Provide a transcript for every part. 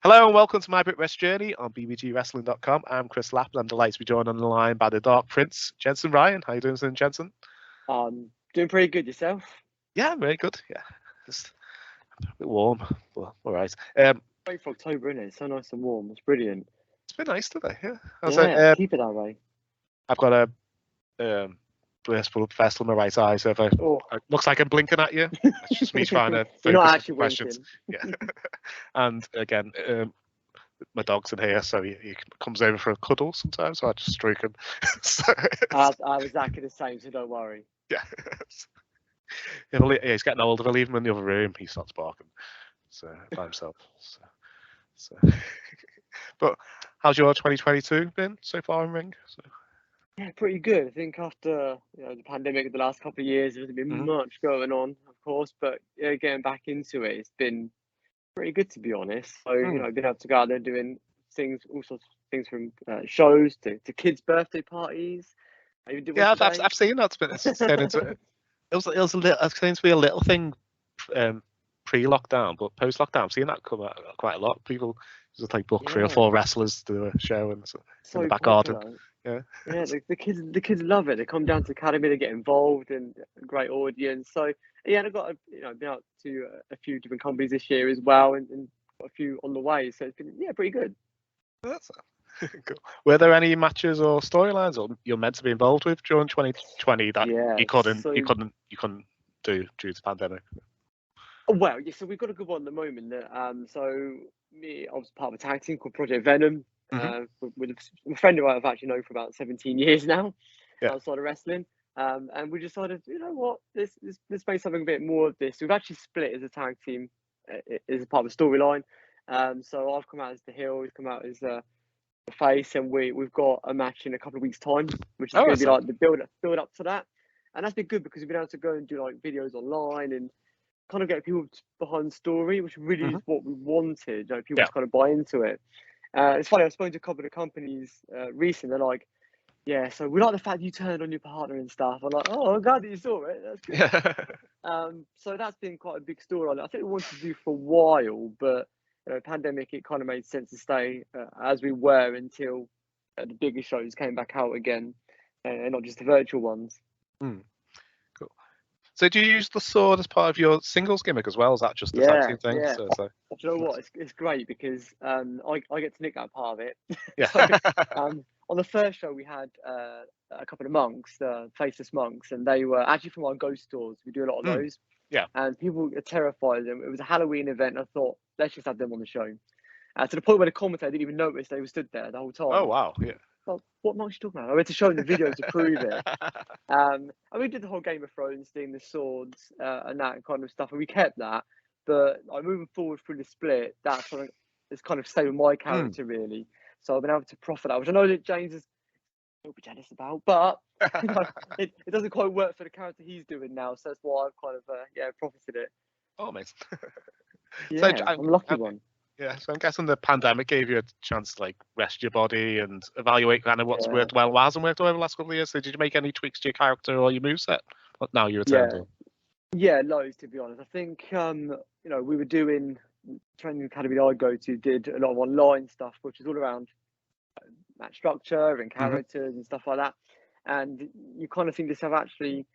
Hello and welcome to my Brit West Journey on bbgwrestling.com. I'm Chris Lappin. I'm delighted to be joined on the line by the Dark Prince, Jensen Ryan. How you doing, Jensen? Doing pretty good yourself. Yeah, very good. Yeah, just a bit warm, but all right. Wait for October, isn't it? It's so nice and warm. It's brilliant. It's been nice today. Yeah, Keep it that way. I've got a blissful vest on my right eye, so if it looks like I'm blinking at you, it's just me trying to You're not focus on actually questions. winking. Yeah, and again, my dog's in here, so he comes over for a cuddle sometimes, so I just stroke him. I was exactly the same, so don't worry. Yeah. He's getting older. If I leave him in the other room, he starts barking. So by himself. So. But how's your 2022 been so far in ring? Yeah, pretty good. I think after the pandemic, the last couple of years, there's been much going on, of course, but getting back into it, it's been pretty good to be honest. So I've been able to go out there doing things, all sorts of things from shows to kids' birthday parties. I've seen that. It's turned into it was a little. It's going to be a little thing pre-lockdown, but post-lockdown, I've seen that come out quite a lot. People just like book 3 or 4 wrestlers to do a show in the back garden. Yeah, the kids love it. They come down to the academy, they get involved, and a great audience. So yeah, and I've got been out to a few different companies this year as well, and got a few on the way. So it's been pretty good. That's cool. Were there any matches or storylines or you're meant to be involved with during 2020 that you couldn't do due to the pandemic? Well, yeah, so we've got a good one at the moment. So I was part of a tag team called Project Venom with a friend who I've actually known for about 17 years now, outside of wrestling. And we decided, you know what, let's make something a bit more of this. We've actually split as a tag team as a part of the storyline. So I've come out as the heel, he's come out as the face, and we've got a match in a couple of weeks' time, which is going to be like the build up to that. And that's been good because we've been able to go and do like videos online and kind of get people behind the story, which really is what we wanted. People to kind of buy into it. It's funny, I've spoken to a couple of companies recently. They're like, yeah, so we like the fact you turned on your partner and stuff. I'm like, oh, I'm glad that you saw it. That's good. So that's been quite a big storyline. I think we wanted to do for a while, but pandemic, it kind of made sense to stay as we were until the bigger shows came back out again, and not just the virtual ones. Cool. So do you use the sword as part of your singles gimmick as well? Is that just the tag team thing? Yeah. So you know what? It's great because I get to nick that part of it. Yeah. So, on the first show, we had a couple of monks, faceless monks, and they were actually from our ghost stores. We do a lot of those. Yeah. And people are terrified of them. It was a Halloween event. I thought, let's just have them on the show. To the point where the commentator didn't even notice they were stood there the whole time. Oh, wow. Yeah. Well, what monks are you talking about? I went to show them the video to prove it. And we did the whole Game of Thrones thing, the swords and that kind of stuff. And we kept that. But moving forward through the split, that's something that's kind of stayed with my character, really. So I've been able to profit that, which I know that James is a little bit jealous about, but it doesn't quite work for the character he's doing now. So that's why I've kind of profited it. Oh, amazing. Yeah, so I'm a lucky one. Yeah, so I'm guessing the pandemic gave you a chance to like rest your body and evaluate kind of what's worked well, what hasn't worked over the last couple of years. So did you make any tweaks to your character or your moveset? Now you returned. Yeah, loads to be honest. I think we were doing training academy I go to did a lot of online stuff, which is all around match structure and characters and stuff like that. And you kind of think to yourself, actually,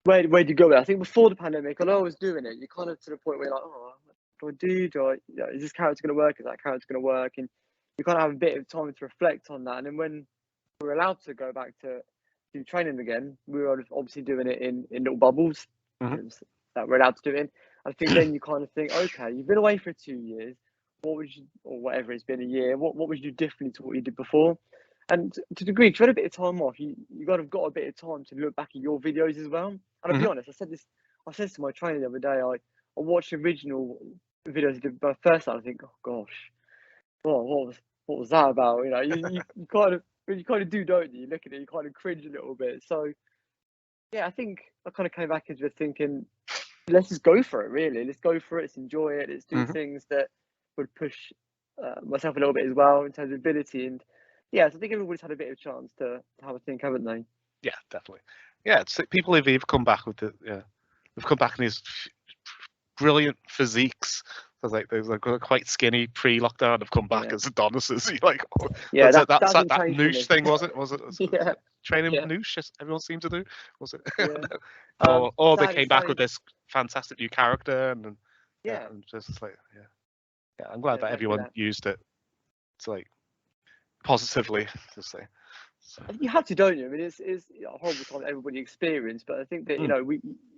where do you go with it? I think before the pandemic, although I was doing it, you kind of to the point where you're like, oh, what do I do? Is this character going to work? Is that character going to work? And you kind of have a bit of time to reflect on that. And then when we were allowed to go back to do training again, we were obviously doing it in little bubbles that we're allowed to do it in. I think then you kind of think, okay, you've been away for 2 years. What would you, or whatever it's been a year, what would you do differently to what you did before? And to the degree, because you had a bit of time off, you got a bit of time to look back at your videos as well. And I'll be honest, I said to my trainer the other day, I watched the original videos I did my first time. I think, oh gosh, what was that about? You kind of do, don't you? You look at it, you kind of cringe a little bit. So yeah, I think I kind of came back into it thinking, let's just go for it. Really, let's go for it. Let's enjoy it. Let's do things that would push myself a little bit as well in terms of ability. And yeah, so I think everybody's had a bit of a chance to have a think, haven't they? Yeah, definitely. Yeah, it's people who've come back with they've come back in these brilliant physiques So like those like quite skinny pre-lockdown have come back as Adonis's. You're like, oh, yeah, that that noosh thing was it? Was it yeah, training noosh? As everyone seemed to do. Was it? yeah. or they came back with this fantastic new character, and and just like I'm glad that everyone used it to like positively to say. So. You have to, don't you? I mean, it's a horrible time that everybody experienced, but I think that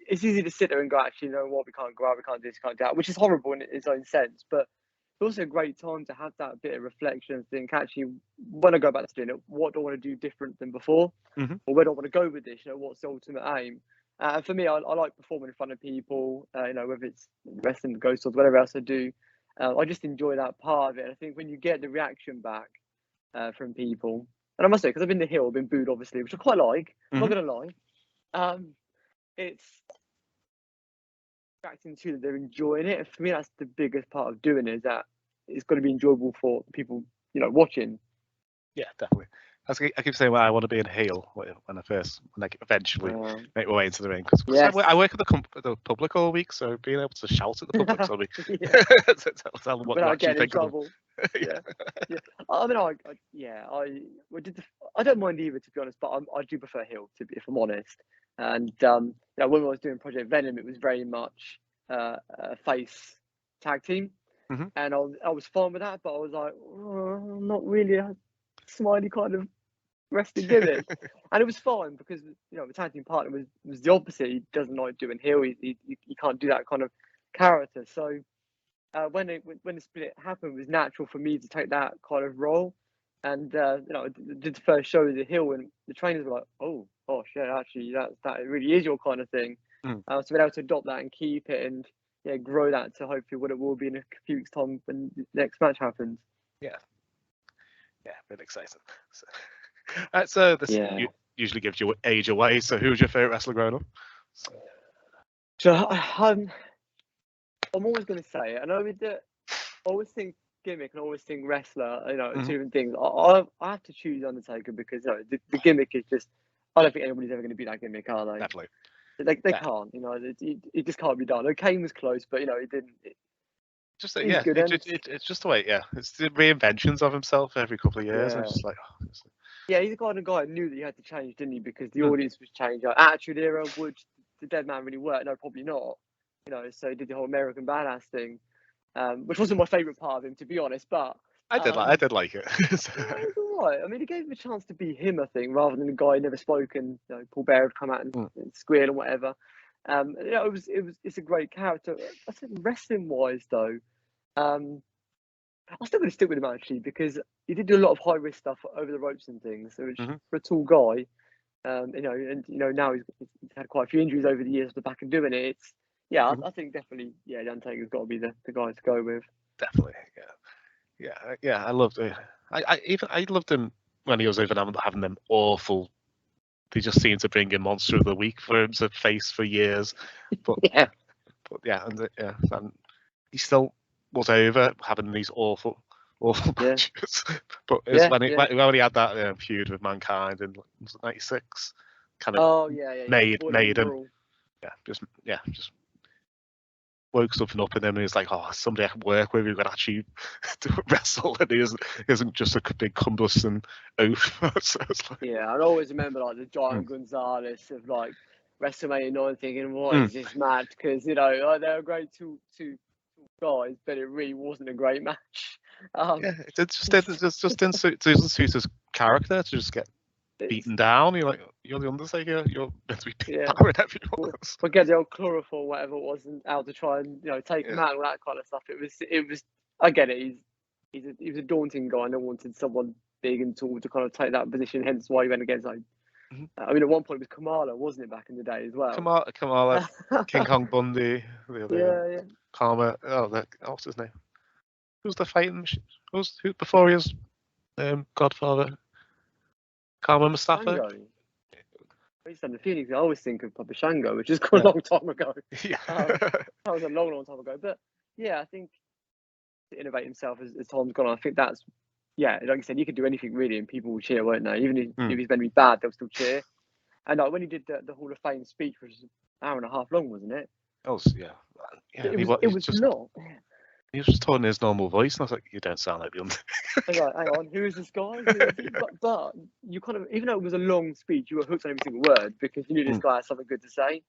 it's easy to sit there and go, actually, you know what, we can't go out, we can't do this, we can't do that, which is horrible in its own sense. But it's also a great time to have that bit of reflection and think, actually, when I go back to doing it, what do I want to do different than before, or where do I want to go with this? You know, what's the ultimate aim? And for me, I like performing in front of people. You know, whether it's wrestling, ghost or whatever else I do, I just enjoy that part of it. And I think when you get the reaction back from people. And I must say, because I've been the hill, I've been booed, obviously, which I quite like. I'm not going to lie. It's attracting to that they're enjoying it. And for me, that's the biggest part of doing it, is that it's got to be enjoyable for people, you know, watching. Yeah, definitely. I keep saying, well, I want to be in heel when I eventually make my way into the ring. Because I work at the public all week, so being able to shout at the public, so tell them what you actually think of them. yeah. I mean, I don't mind either, to be honest, but I do prefer heel, if I'm honest. And you know, when I was doing Project Venom, it was very much a face tag team, and I was fine with that. But I was like, I'm not really a smiley kind of wrestling gimmick, and it was fine because you know the tag team partner was the opposite. He doesn't like doing heel. He can't do that kind of character. So. When the split happened, it was natural for me to take that kind of role, and you know, I did the first show as a heel, and the trainers were like, "Oh, gosh, yeah, actually, that really is your kind of thing." So being able to adopt that and keep it, and grow that to hopefully what it will be in a few weeks' time when the next match happens. Yeah, really exciting. So this usually gives your age away. So who was your favorite wrestler growing up? So I'm always going to say it. I know I always think gimmick and I always think wrestler, you know, two different things. I have to choose Undertaker because you know, the gimmick is just, I don't think anybody's ever going to beat that gimmick, are they? Definitely. They can't, you know, it just can't be done. Kane was close, but you know, it didn't. It's just the way, it's the reinventions of himself every couple of years. And it's just like, he's the kind of guy who knew that he had to change, didn't he? Because the audience was changing. Attitude Era, would the Dead Man really work? No, probably not. You know, so he did the whole American Badass thing, which wasn't my favourite part of him, to be honest. But I did like it. It was all right. I mean, it gave him a chance to be him, I think, rather than a guy who never spoken. You know, Paul Bearer would come out and squeal and whatever. You know, it's a great character. I said wrestling wise though, I'm still going to stick with him actually because he did do a lot of high risk stuff over the ropes and things. So for a tall guy, you know, and you know now he's had quite a few injuries over the years at the back and doing it. I think definitely, the Undertaker's got to be the guy to go with. Definitely, I loved it. I loved him when he was even having them awful. They just seemed to bring in Monster of the Week for him to face for years, but and he still was over having these awful matches. But when he had that feud with Mankind in '96, kind of made him, just woke something up in him, and he's like, "Oh, somebody I can work with who can actually wrestle," and he isn't just a big cumbersome oaf. So it's like, I always remember like the Giant Gonzalez of like WrestleMania 9, thinking, "What is this match?" Because you know they're a great two guys, but it really wasn't a great match. It just didn't suit his character to just get beaten down. You're like, you're the Undertaker. You're meant to be powering everyone else. Forget the old chlorophyll, whatever it was, out to try and take him out and all that kind of stuff. It was. I get it. He was a daunting guy, and I wanted someone big and tall to kind of take that position. Hence why he went against like. I mean, at one point it was Kamala, wasn't it, back in the day as well? Kamala, King Kong Bundy, the other, Karma. What's his name? Who's the fighting machine? Who before he was Godfather? Karma Mustafa. I used to have the feeling I always think of Papa Shango, which is quite a long time ago. That was a long time ago. But I think to innovate himself as time's gone on, I think that's like you said, you could do anything really, and people will cheer, won't they? Even if he's going to be bad, they'll still cheer. And when he did the Hall of Fame speech, which was an hour and a half long, wasn't it? Oh, it was long. He was just talking in his normal voice, and I was like, "You don't sound like the Undertaker." I was like, hang on, who is this guy? But you kind of, even though it was a long speech, you were hooked on every single word because you knew this guy had something good to say.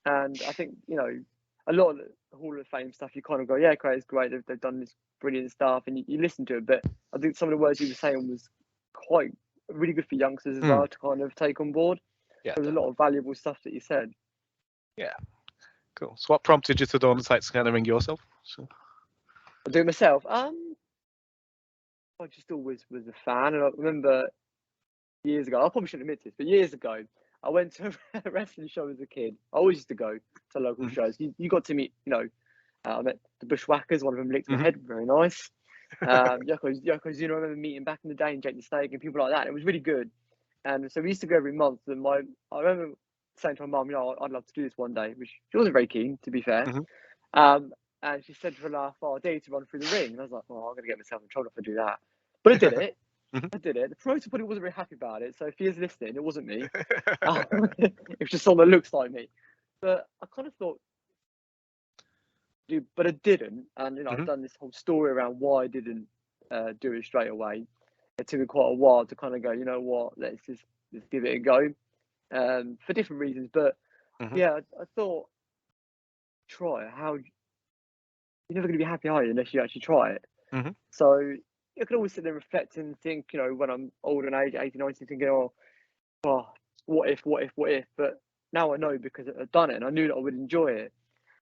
And I think, you know, a lot of the Hall of Fame stuff, you kind of go, yeah, okay, it's great. They've done this brilliant stuff, and you listen to it. But I think some of the words he was saying was quite really good for youngsters as well to kind of take on board. Yeah, there was a lot of valuable stuff that he said. Yeah, cool. So what prompted you to do Undertaker to kind of ring yourself? So. I do it myself. I just always was a fan, and I remember years ago. I probably shouldn't admit this, but years ago, I went to a wrestling show as a kid. I always used to go to local shows. You got to meet, you know, I met the Bushwhackers. One of them licked my head. Very nice. Yokozuna, I remember meeting back in the day, and Jake the Snake and people like that. It was really good. And so we used to go every month. And I remember saying to my mum, you know, I'd love to do this one day, which she wasn't very keen, to be fair. And she said to her laugh, oh, I dare you to run through the ring. And I was like, oh, I'm going to get myself in trouble if I do that. But I did it. I did it. The promoter probably wasn't very happy about it. So if he is listening, it wasn't me. It was just someone that looks like me. But I kind of thought, but I didn't. And, you know, I've done this whole story around why I didn't do it straight away. It took me quite a while to kind of go, you know what, let's give it a go for different reasons. But yeah, I thought, try it. You're never going to be happy, are you, unless you actually try it. So you can always sit there and reflect and think, you know, when I'm older in age, 18, 19, thinking, oh, what if? But now I know because I've done it and I knew that I would enjoy it.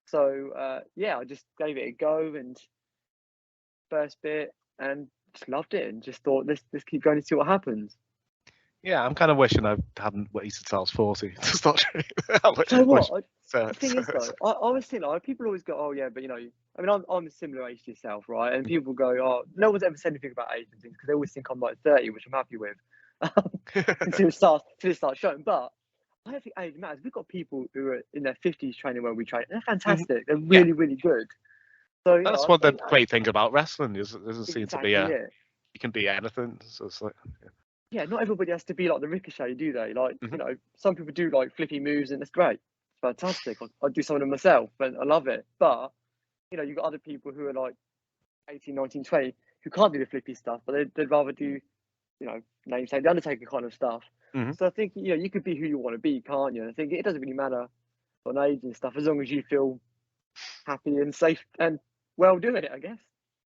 So, yeah, I just gave it a go and first bit and just loved it and just thought, let's keep going and see what happens. Yeah, I'm kind of wishing I hadn't waited till I was 40 to start training. So what? The thing is, though, I was thinking, like, people always go, oh, yeah, but, you know, I mean, I'm a similar age to yourself, right? And people go, oh, no one's ever said anything about age and things because they always think I'm like 30, which I'm happy with until it starts showing. But I don't think age matters. We've got people who are in their 50s training where we train. They're fantastic. They're really, really good. So that's what the great thing about wrestling is. It doesn't seem to be you can be anything. So it's like, yeah, not everybody has to be like the Ricochet, do they? Like, you know, some people do like flippy moves and it's great. It's fantastic. I do some of them myself and I love it. But, you know, you've got other people who are like 18, 19, 20 who can't do the flippy stuff, but they'd rather do, you know, namesake, the Undertaker kind of stuff. So I think, you know, you could be who you want to be, can't you? And I think it doesn't really matter on age and stuff as long as you feel happy and safe and well doing it, I guess.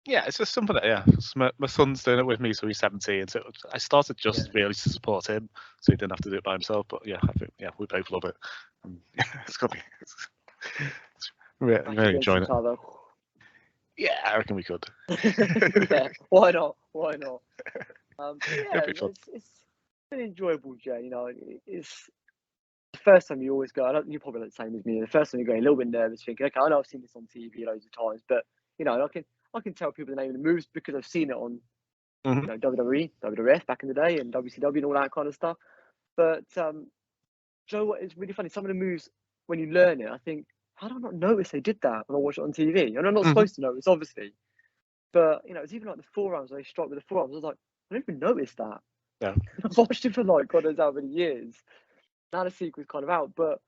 Yeah, it's just something that, my son's doing it with me, so he's 17. So I started just really to support him, so he didn't have to do it by himself. But yeah, I think we both love it. It's gonna be really enjoying it. Yeah, I reckon we could. Yeah, why not? Yeah, it's an enjoyable journey. You know, it's the first time you always go. You're probably the same as me. The first time you go a little bit nervous, thinking, okay, I know I've seen this on TV loads of times, but you know, I can tell people the name of the moves because I've seen it on you know, WWE, WWF back in the day, and WCW and all that kind of stuff. But Joe, what is really funny, some of the moves when you learn it, I think, how did I not notice they did that when I watched it on TV? And I'm not supposed to notice, obviously. But you know, it's even like the forearms. They struck with the forearms. I was like, I didn't even notice that. Yeah. I've watched it for like God knows how many years. Now the sequel's kind of out, but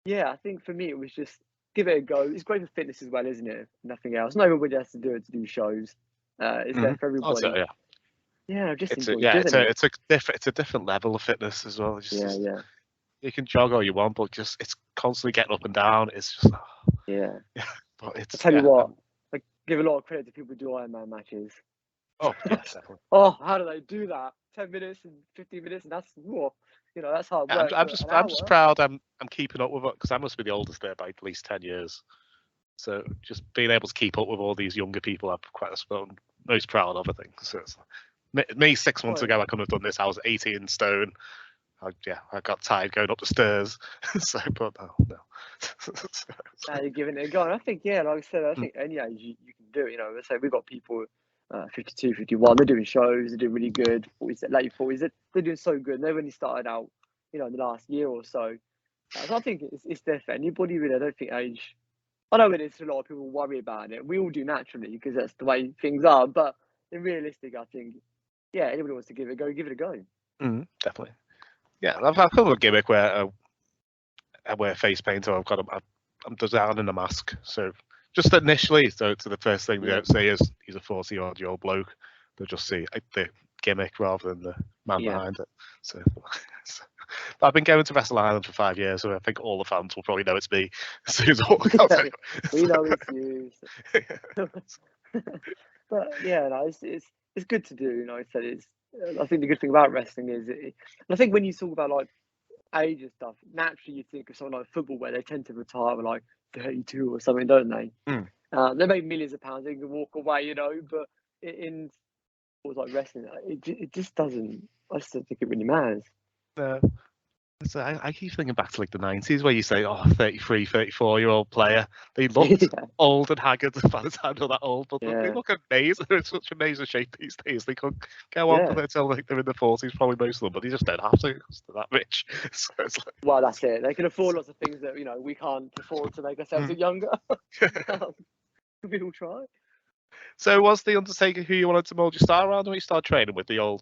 yeah, I think for me it was just give it a go. It's great for fitness as well, isn't it? Nothing else. Not everybody has to do it to do shows. It's there for everybody. Also, yeah, just it's enjoy doing it. It's a different level of fitness as well. You can jog all you want, but just it's constantly getting up and down. It's just But it's. I tell you what, I give a lot of credit to people who do Ironman matches. Oh yeah, definitely. Oh, how do they do that? 10 minutes and 15 minutes, and that's more. You know, that's hard work. I'm just proud. I'm keeping up with it because I must be the oldest there by at least 10 years. So just being able to keep up with all these younger people, I'm quite most proud of. I think. So it's me 6 months ago, I couldn't have done this. I was 18 stone. I got tired going up the stairs. So, but no. Now you're giving it a go. And I think, like I said, I think any age you can do it. You know, let's say we've got people 52, 51, they're doing shows, they're doing really good. 40s, late 40s, they're doing so good. And they've only started out, you know, in the last year or so. So I think it's there for anybody, really. I don't think age. I know it is. A lot of people worry about it. We all do naturally because that's the way things are. But in realistic, I think, anybody wants to give it a go, give it a go. Definitely. Yeah, I've got a gimmick where I wear face paint, or I'm designing a mask. So just initially, so the first thing they don't say is he's a 40-odd-year-old bloke. They'll just see the gimmick rather than the man behind it. So I've been going to Wrestle Island for 5 years, so I think all the fans will probably know it's me as soon as I walk out. We know it's you. But yeah, no, it's good to do. I said I think the good thing about wrestling is, and I think when you talk about like age and stuff, naturally you think of someone like football where they tend to retire with like 32 or something, don't they? They make millions of pounds, they can walk away, but in sports like wrestling, it just doesn't. I just don't think it really matters. So I keep thinking back to like the 90s where you say, 33, 34-year-old player. They looked old and haggard by the time they're that old, but they look amazing. They're in such amazing shape these days. They could go on for until like they're in their 40s, probably most of them, but they just don't have to because they're that rich. So it's like... Well, that's it. They can afford lots of things that we can't afford to make ourselves look younger. We'll try. So was the Undertaker who you wanted to mold your style around when you started training with the old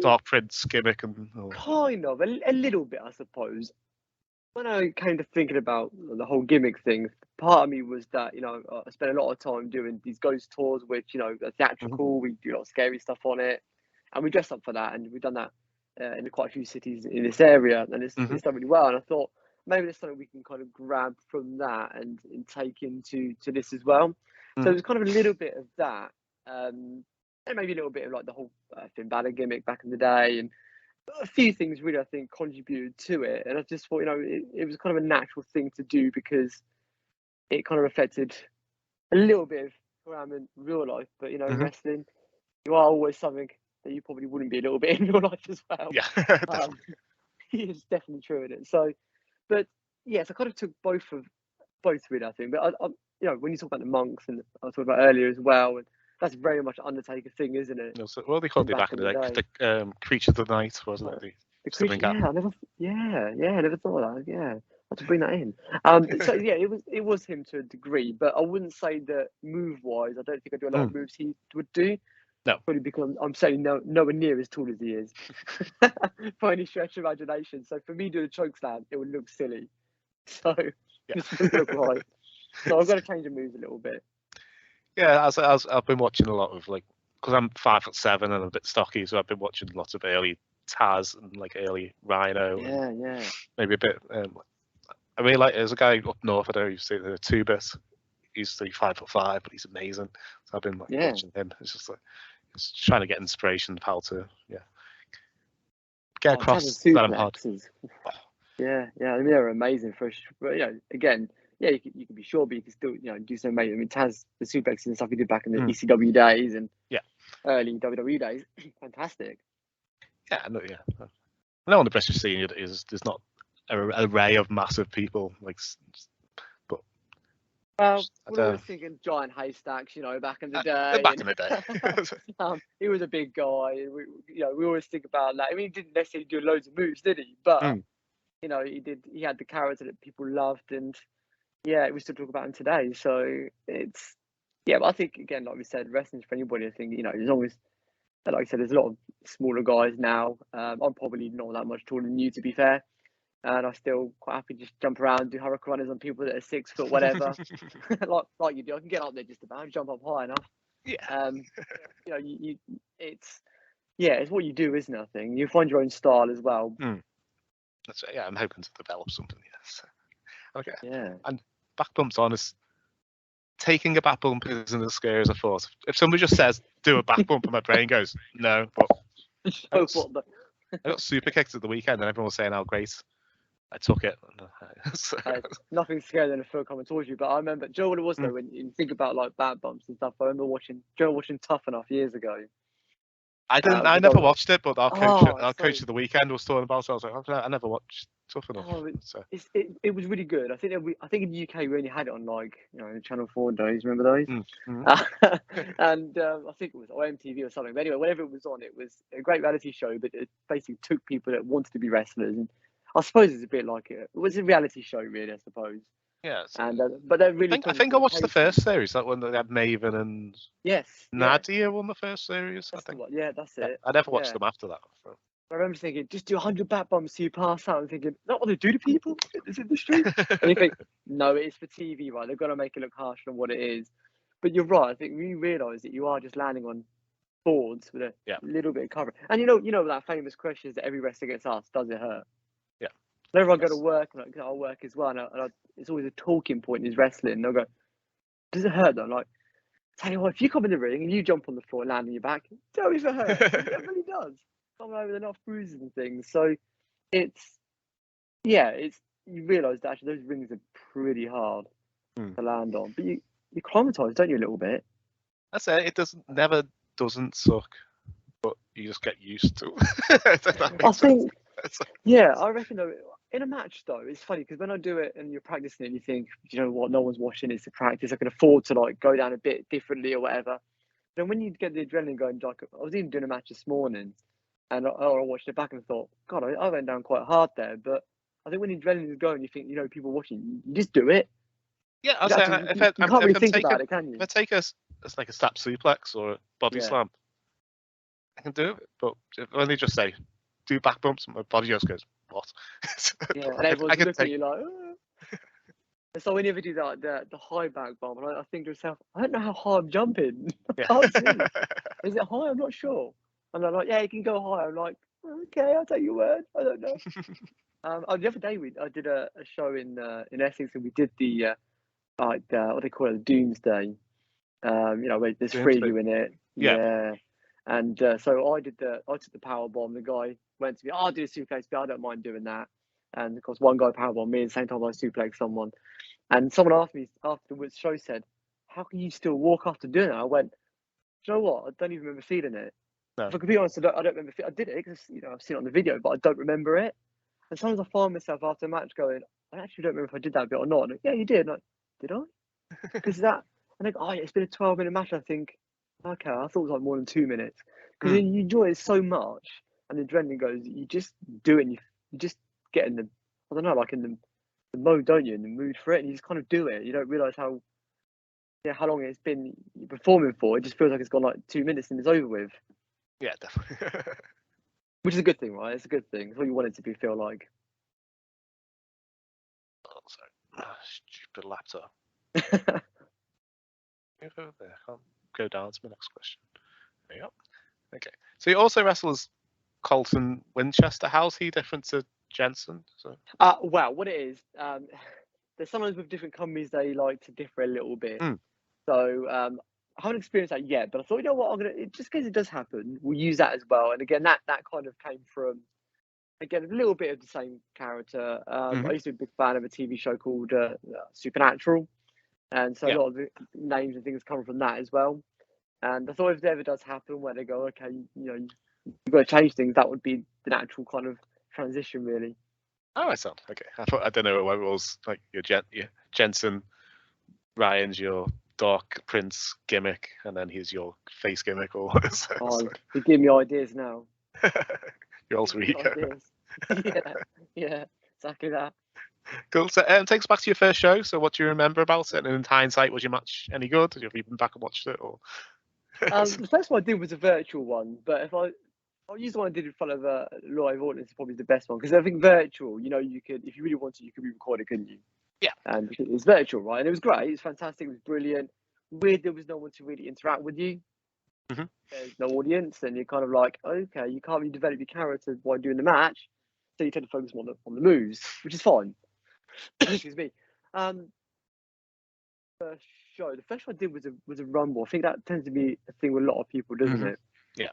Dark Prince gimmick? Kind of, a little bit, I suppose. When I came to thinking about the whole gimmick thing, part of me was that, I spent a lot of time doing these ghost tours, which, are theatrical, we do a lot of scary stuff on it, and we dressed up for that, and we've done that in quite a few cities in this area, and it's done really well, and I thought, maybe there's something we can kind of grab from that and take into this as well. So it was kind of a little bit of that, and maybe a little bit of like the whole Finn Balor gimmick back in the day, and a few things really I think contributed to it. And I just thought, it was kind of a natural thing to do because it kind of affected a little bit of who I am in real life. But in wrestling, you are always something that you probably wouldn't be a little bit in real life as well. Yeah, definitely. It's definitely true in it. So, but yes, I kind of took both really, I think. But I when you talk about the monks, and I was talking about earlier as well, and that's very much an Undertaker thing, isn't it? Well, they called it back in the day. The Creature of the Night, wasn't it? The Creature, I never thought of that. Yeah, I had to bring that in. So yeah, it was him to a degree, but I wouldn't say that move-wise, I don't think I do a lot of moves he would do. No, probably because I'm certainly nowhere near as tall as he is, by any stretch of imagination. So for me doing a choke slam, it would look silly. So this would look right. So I've got to change the moves a little bit. Yeah, I've been watching a lot of because I'm 5'7" and I'm a bit stocky, so I've been watching lots of early Taz and like early Rhino. Yeah. Maybe a bit. I really like. There's a guy up north. I don't know if you've seen the 2-bit. He's like 5'5", but he's amazing. So I've been watching him. It's just it's trying to get inspiration of how to get across that I'm hard. Yeah. I mean, they're amazing for again. Yeah, you can be sure, but you can still, do some amazing. I mean, Taz, the suplexes and stuff he did back in the ECW days and early WWE days, fantastic. Yeah, I know on the British scene there's not an array of massive people but. Well, we're always thinking giant haystacks, back in the day. Back in the day, he was a big guy. We always think about that. I mean, he didn't necessarily do loads of moves, did he? But he did. He had the character that people loved, and we still talk about him today. So it's but I think again, like we said, wrestling's for anybody. I think as long as, like I said, there's a lot of smaller guys now. I'm probably not that much taller than you, to be fair, and I still quite happy to just jump around, do hurricane runners on people that are 6 foot, whatever, like you do. I can get up there just about, jump up high enough. Yeah. It's what you do, isn't it? I think you find your own style as well. That's right. Yeah, I'm hoping to develop something. Yes. Okay. Yeah. And back bumps on is taking a back bump isn't as scary as I thought. If somebody just says do a back bump and my brain goes no, but I got super kicked at the weekend and everyone was saying how great I took it. Nothing scarier than a Phil coming towards you, but I remember, do you know what it was though, when you think about like back bumps and stuff? I remember watching Tough Enough years ago. I never watched it, but our coach of the weekend was talking about it. So I was like, I never watched Tough Enough. It was really good. I think in the UK we only had it on Channel 4 days. Remember those? And I think it was MTV or something. But anyway, whenever it was on, it was a great reality show. But it basically took people that wanted to be wrestlers, and I suppose it's a bit like it was a reality show, really. I suppose. Yeah, and but they're really. I think I watched the first series. That one that they had Maven and Nadia won the first series. That's it. I never watched them after that. So. I remember thinking, just do 100 back bumps so you pass out. And thinking, not what they do to people in this industry. And you think, no, it is for TV, right? They've got to make it look harsher than what it is. But you're right. I think we realise that you are just landing on boards with a little bit of cover. And you know that famous question is that every wrestler gets asked, does it hurt? Yeah. Whenever I go to work, and I work as well, and it's always a talking point in wrestling. And they'll go, does it hurt though? I'm like, tell you what, if you come in the ring and you jump on the floor and land on your back, tell me if it hurts. It really does. Come over with enough bruises and things. So it's you realise that actually those rings are pretty hard to land on. But you acclimatise, don't you, a little bit? That's it. It never doesn't suck, but you just get used to it. I think, I reckon though, in a match though, it's funny because when I do it and you're practicing it and you think, you know what, no one's watching, it's a practice, I can afford to like go down a bit differently or whatever. Then when you get the adrenaline going, like I was even doing a match this morning and I watched it back and thought, God, I went down quite hard there. But I think when the adrenaline is going, you think, you know, people watching, you just do it. Yeah, I'll say, you can't really think about it, can you? If I take it's like a step suplex or a body slam, I can do it. But when they just say, do back bumps, my body just goes, what? Yeah, and everyone's looking at you like, oh. And so when you ever do that, the high back bump, I think to myself, I don't know how high I'm jumping. I can't see. Is it high? I'm not sure. And they're like, yeah, you can go high. I'm like, okay, I'll take your word. I don't know. The other day I did a show in Essex, and we did the what they call it, the Doomsday. You know, where there's three of you in it. Yeah. And so I took the power bomb. The guy went to me, I'll do a suplex, but I don't mind doing that. And of course, one guy power bombed me, and at the same time I suplex someone. And someone asked me after the show, said, "How can you still walk after doing it?" I went, "Do you know what? I don't even remember feeling it. No. If I could be honest, I don't remember. I did it because I've seen it on the video, but I don't remember it. And sometimes I find myself after a match going, I actually don't remember if I did that bit or not. And yeah, you did. And did I? Because that. And I go, it's been a 12-minute match. I think, okay, I thought it was like more than 2 minutes. Because you enjoy it so much, and the adrenaline goes. You just do it. And you just get in the, I don't know, like in the mode, don't you? In the mood for it, and you just kind of do it. You don't realise how long it's been performing for. It just feels like it's gone like 2 minutes and it's over with. Yeah, definitely. Which is a good thing, right? It's a good thing. It's what you want it to feel like. Oh, sorry. Stupid laptop. Over there. I'll go down to my next question. There you go. Okay. So you also wrestle as Colton Winchester. How's he different to Jensen? Well, what it is, there's sometimes with different companies they like to differ a little bit. So I haven't experienced that yet, but I thought, you know what, just in case it does happen, we'll use that as well. And again, that kind of came from, again, a little bit of the same character. I used to be a big fan of a TV show called Supernatural, and so a lot of the names and things come from that as well. And I thought if it ever does happen, where they go, okay, you've got to change things, that would be the natural kind of transition, really. Oh, I sound okay. I don't know what it was like. Your Jensen, Ryan's your Dark Prince gimmick, and then he's your face gimmick, or what is it? Oh, you give me ideas now. Your alter ego. Yeah, exactly that. Cool. So take us back to your first show. So what do you remember about it? And in hindsight, was your match any good? Have you been back and watched it? Or the first one I did was a virtual one, but if I use the one I did in front of a live audience, probably the best one, because I think virtual, you could, if you really wanted, you could re-record it, couldn't you? Yeah. And it was virtual, right? And it was great. It was fantastic. It was brilliant. Weird, there was no one to really interact with you. There's no audience, and you're kind of like, okay, you can't really develop your character while doing the match, so you tend to focus more on the moves, which is fine. Excuse me. First show. The first show I did was a rumble. I think that tends to be a thing with a lot of people, doesn't it? Yeah.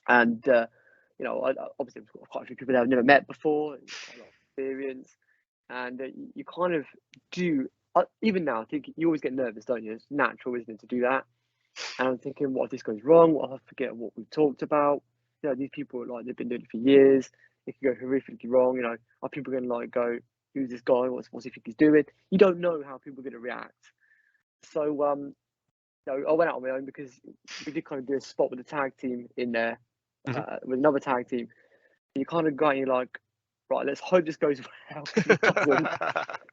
And I obviously I've got quite a few people that I've never met before, quite a lot of experience, and you kind of do. Even now, I think you always get nervous, don't you? It's natural, isn't it, to do that? And I'm thinking, what if this goes wrong? What if I forget what we've talked about? These people they've been doing it for years. It could go horrifically wrong. Are people going to go, who's this guy? What's he think he's doing? You don't know how people are going to react. So I went out on my own because we did kind of do a spot with the tag team in there, with another tag team. And you kind of got, you're like, right, let's hope this goes well.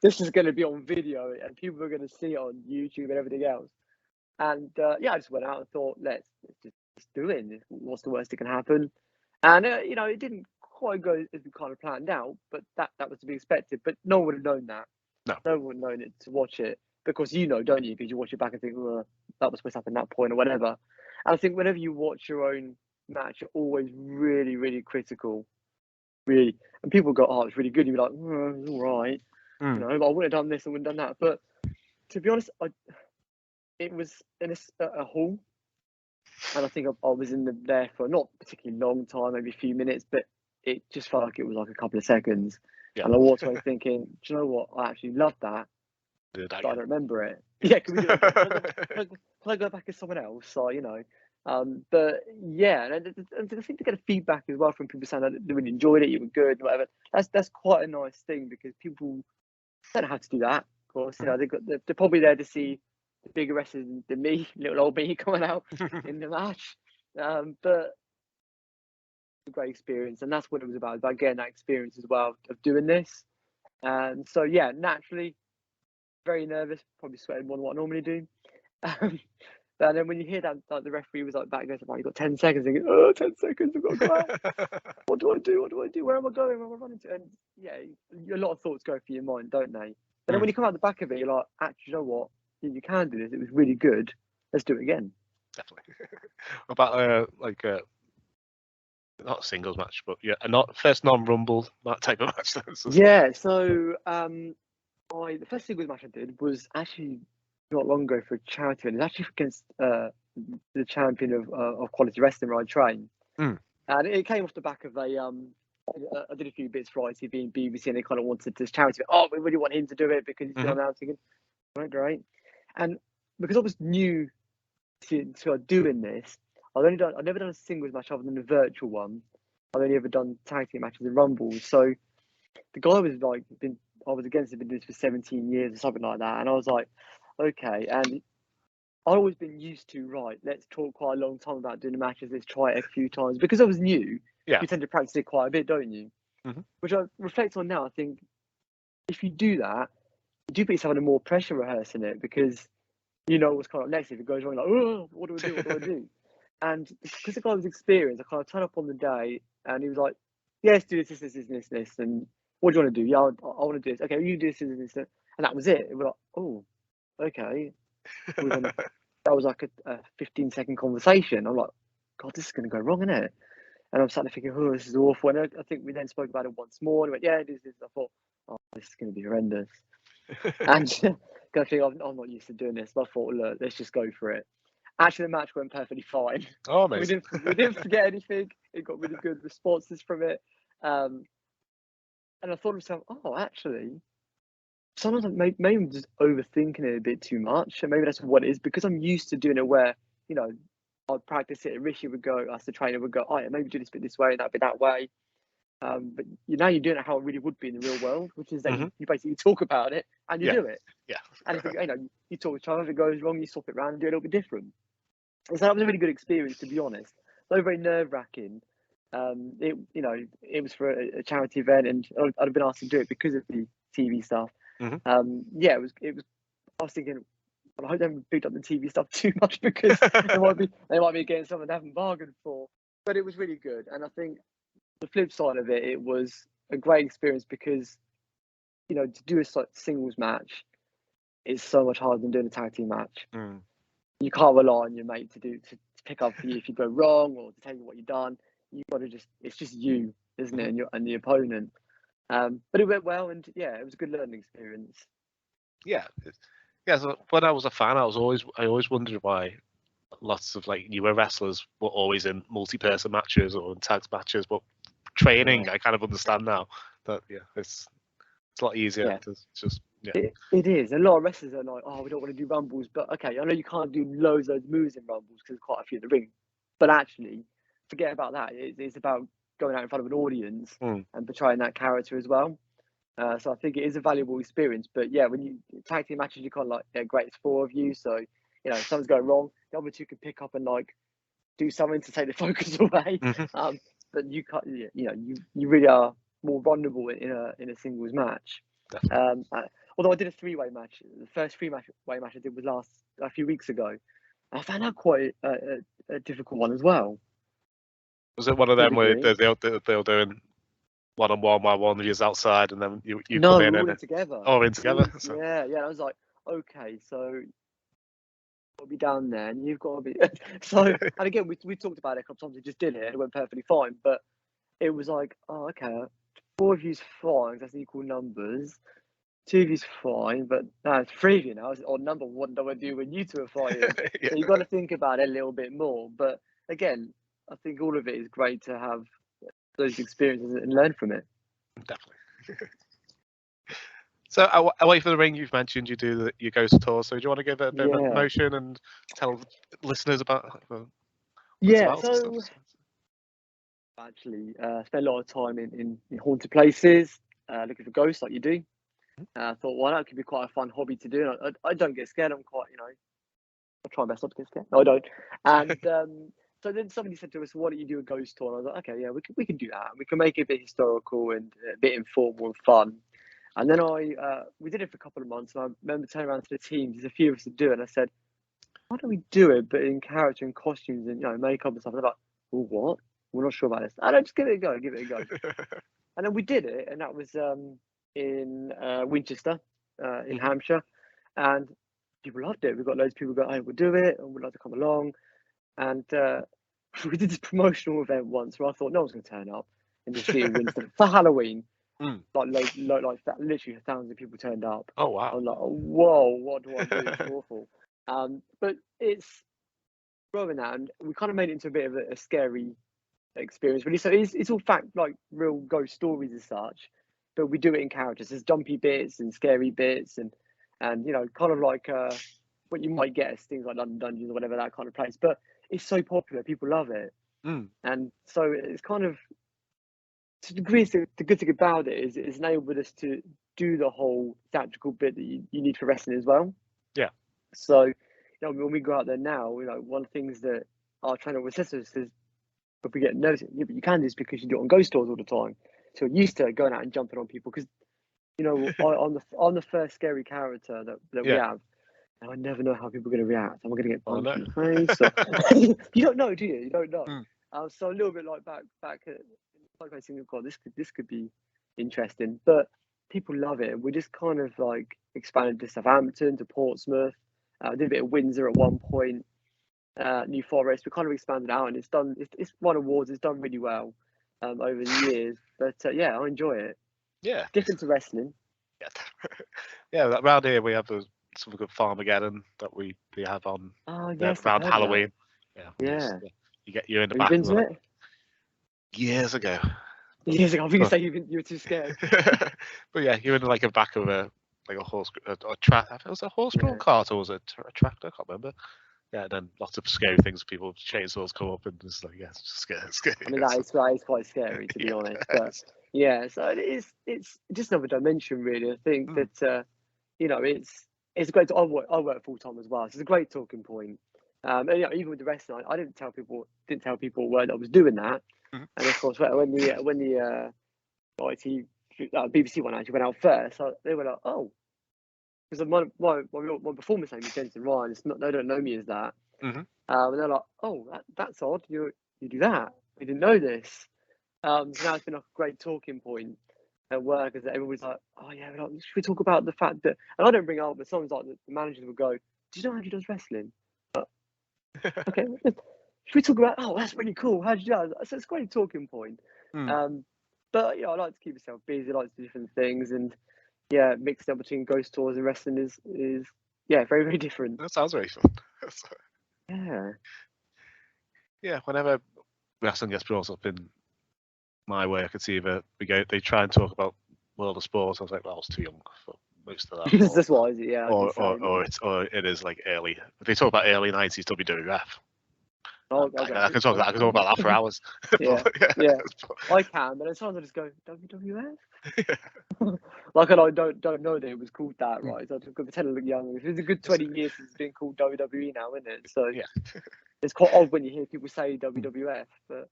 This is going to be on video and people are going to see it on YouTube and everything else. And I just went out and thought, let's just do it. What's the worst that can happen? And you know, it didn't quite go as we kind of planned out, but that was to be expected. But no one would have known that. No. No one would have known it to watch it, because you know, don't you? Because you watch it back and think, oh, that was supposed to happen at that point or whatever. And I think whenever you watch your own match, you're always really, really critical. Really, and people go, "Oh, it's really good." You're like, oh, "It's all right," you know. I wouldn't have done this, I wouldn't have done that. But to be honest, it was in a hall, and I think I was there for not particularly long time, maybe a few minutes, but it just felt like it was like a couple of seconds. Yeah. And I walked away thinking, do you know what? I actually loved that. But I don't remember it. Yeah, can we do it again? Can I go back as someone else? Or, you know, but yeah, and I think to get a feedback as well from people saying that they really enjoyed it, you were good, whatever. That's quite a nice thing, because people don't know how to do that. Of course, you know, they're probably there to see the bigger wrestlers than me, little old me coming out in the match. But a great experience, and that's what it was about getting that experience as well of doing this. And so yeah, naturally, very nervous, probably sweating more than what I normally do. But then when you hear that, like, the referee was like back there, like, "You got 10 seconds," thinking, "Oh, 10 seconds, I've got to go out. What do I do? What do I do? Where am I going? Where am I running to?" And yeah, a lot of thoughts go through your mind, don't they? But then when you come out the back of it, you're like, actually, you know what? You can do this. It was really good. Let's do it again. Definitely. About not a singles match, but yeah, not first non-rumble type of match. Yeah. So the first singles match I did was actually not long ago for a charity event. It was actually against the champion of Quality Wrestling, where I train. And it came off the back of I did a few bits for ITV and BBC, and they kind of wanted this charity. Oh, we really want him to do it because he's been on now. Thinking, right, great. And because I was new to doing this, I've never done a singles match other than a virtual one. I've only ever done tag team matches and rumbles. So the guy was like, I was against him, been doing this for 17 years or something like that. And I was like, okay. And I've always been used to, right, let's talk quite a long time about doing the matches. Let's try it a few times. Because I was new, you tend to practice it quite a bit, don't you? Which I reflect on now. I think if you do that, you do put yourself under more pressure rehearsing it, because you know what's coming up next. If it goes wrong, like, oh, what do I do? What do I do? And because the guy was experienced, I kind of turned up on the day, and he was like, "Yeah, let's do this. And what do you want to do? Yeah, I want to do this. Okay, you do this. And that was it. It was like, oh, okay. That was like a 15-second conversation. I'm like, God, this is going to go wrong, isn't it? And I'm starting to thinking, oh, this is awful. And I think we then spoke about it once more. And he went, yeah, it is. I thought, oh, this is going to be horrendous. And I think I'm not used to doing this. But I thought, look, let's just go for it. Actually, the match went perfectly fine. Oh, amazing. We didn't forget anything. It got really good responses from it. And I thought to myself, oh, actually, sometimes maybe I'm just overthinking it a bit too much. And maybe that's what it is, because I'm used to doing it where, you know, I'd practice it. Rishi would go, as the trainer would go, oh, yeah, maybe do this bit this way and that bit that way. But now you're doing it how it really would be in the real world, which is that you basically talk about it and you do it. Yeah. And if you talk to each other, if it goes wrong, you swap it around and do it a little bit different. And so that was a really good experience, to be honest. Though very nerve wracking. It was for a charity event, and I'd have been asked to do it because of the TV stuff. It was. I was thinking, well, I hope they haven't picked up the TV stuff too much, because they might be getting something they haven't bargained for. But it was really good, and I think the flip side of it, it was a great experience, because to do a singles match is so much harder than doing a tag team match. You can't rely on your mate to pick up for you if you go wrong, or to tell you what you've done. You've got to it's just you, isn't it, and the opponent. But it went well, and yeah, it was a good learning experience. Yeah. So when I was a fan, I always wondered why lots of newer wrestlers were always in multi-person matches or in tag matches. But training, I kind of understand now that it's a lot easier to just It is. A lot of wrestlers are like, oh, we don't want to do rumbles, but okay, I know you can't do loads of moves in rumbles because there's quite a few in the ring. But actually, forget about that. It's about going out in front of an audience and portraying that character as well. So I think it is a valuable experience. But yeah, when you tag team matches, you kind of great, it's 4 of you. So if something's going wrong, the other 2 can pick up and do something to take the focus away. But you can't. You really are more vulnerable in a singles match. Although I did a 3-way match, the first 3-way match I did was a few weeks ago. I found that quite a difficult one as well. Was it one of them where they were doing one-on-one while one of you's outside, and then you come in all in together. Oh, in together. Yeah. I was like, okay, so got to be down there, and you've got to be. So, and again, we talked about it a couple times. We just did it, and it went perfectly fine. But it was like, oh, okay, 4 of you's fine. That's equal numbers. 2 of you's fine, but no, it's 3 of you now. It's odd number. What do I do when you two are fighting? So you've got to think about it a little bit more. But again, I think all of it is great to have those experiences and learn from it. Definitely. So away from the ring, you've mentioned you do your ghost tour. So do you want to give a bit of a promotion and tell listeners about? So actually, spend a lot of time in haunted places, looking for ghosts like you do. I thought, well, that could be quite a fun hobby to do. And I don't get scared. I'm quite, I try my best not to get scared. No, I don't. And so then somebody said to us, why don't you do a ghost tour? And I was like, okay, yeah, we can do that. We can make it a bit historical and a bit informal and fun. And then we did it for a couple of months. And I remember turning around to the team, there's a few of us to do it. And I said, why don't we do it, but in character and costumes and, makeup and stuff? And they're like, well, what? We're not sure about this. I don't, just give it a go. And then we did it. And that was in Winchester, in Hampshire. And people loved it. We got loads of people going, hey, we'll do it. And we'd like to come along. And we did this promotional event once where I thought no one's going to turn up in the city of Winchester for Halloween. Like literally thousands of people turned up. Oh wow! I was like, oh, whoa, what do I do? It's awful. But it's growing out, and we kind of made it into a bit of a scary experience. Really, so it's all fact, like real ghost stories as such, but we do it in characters. There's dumpy bits and scary bits, and kind of like what you might get as things like London Dungeons or whatever, that kind of place. But it's so popular, people love it, and so it's kind of. To the degree, the good thing about it is it's enabled us to do the whole tactical bit that you need for wrestling as well. Yeah. So, when we go out there now, one of the things that our trainer will assist us is if we get nervous, but you can do this because you do it on ghost tours all the time. So you're used to going out and jumping on people because, I'm the first scary character that we have. And I never know how people are going to react. Am I going to get punched in the face? Or... you don't know, do you? You don't know. So a little bit like back at. Like I think, God, this could be interesting, but people love it. We just kind of like expanded to Southampton, to Portsmouth. Did a bit of Windsor at one point, New Forest. We kind of expanded out, and it's done. It's won awards. It's done really well over the years. But I enjoy it. Yeah, different to wrestling. Yeah. Around here we have something called Farmageddon that we have on around Halloween. Yeah. You're in the back. Have you been to it? Years ago. I think you say you were too scared. But yeah, you're in like a back of a horse, a tractor. It was a horse-drawn cart, or was it a tractor? I can't remember. Yeah, and then lots of scary things. People, chainsaws come up, and just like it's just scary. I mean, that is quite scary, to be honest. But so it's just another dimension, really. I think that it's great. I work full time as well, so it's a great talking point. And even with the wrestling, I didn't tell people that I was doing that. And of course, when the BBC one actually went out first, they were like, "Oh," because my performance name is Jensen Ryan. They don't know me as that. And they're like, "Oh, that's odd. You do that? We didn't know this." So now it's been a great talking point at work, as everyone's like, "Oh yeah, should we talk about the fact that?" And I don't bring it up, but someone's like, the managers will go, "Do you know how he does wrestling?" Okay. Should we talk about? Oh, that's really cool. How did you do that? So it's a great talking point. But I like to keep myself busy. I like to do different things, and mixing up between ghost tours and wrestling is very, very different. That sounds very fun. Yeah. Whenever wrestling gets brought up in my work, it's either they try and talk about world of sports. I was like, well, I was too young for most of that. That's why, yeah. Or it is like early. If they talk about early 90s WWF. I can talk about that for hours. Yeah. I can, but sometimes I just go WWF. Like, and I don't know that it was called that, right? So I've got to pretend to look young. It's a good 20 years since it's been called WWE now, isn't it? So it's quite odd when you hear people say WWF, but